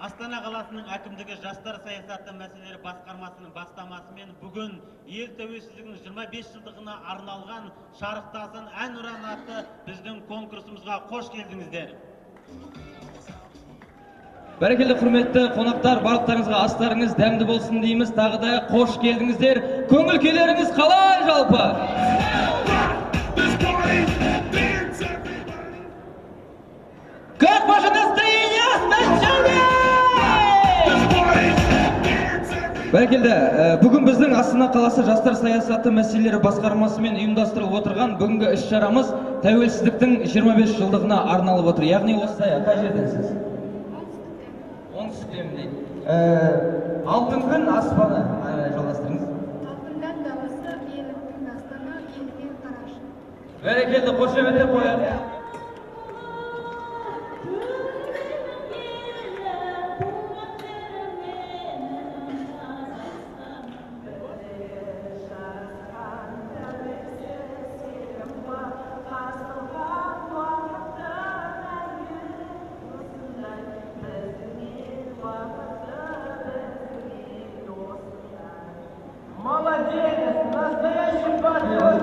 Астана қаласының әкімдігі жастар саясаты мәселелері басқармасының бастамасымен бүгін ел тәуелсіздігінің 25 жылдығына арналған шарықтасын әнұран атты біздің конкурсымызға қош келдіңіздер. Бәрекелді құрметті қонақтар, барлықтарыңызға астарыңыз дәмді болсын дейміз. Тағы да қош келдіңіздер. Көңіл күйлеріңіз қалай жалпы? Как ваше настроение, оснащение? Бәрекелді, бүгін біздің Астана қаласы жастар саясаты мәселелері басқармасымен ұйымдастырылып отырған бүгінгі іс-шарамыз тәуелсіздіктің 25 жылдығына арналып отыр. Яғни осылай, қай жерденсіз? Оңтүстіктен дейді. Алтын күн аспаны жалғастырыңыз. Алтындан даласы, еліктің астана, елден қарашы. Бәрекелді, қошеметтеп қояды. Молодец! Настоящий патриот!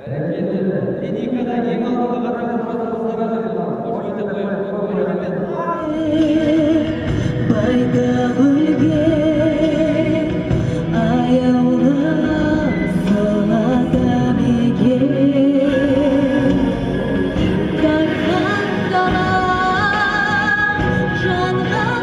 Линейкада ең алдыңғы қатарда Жанға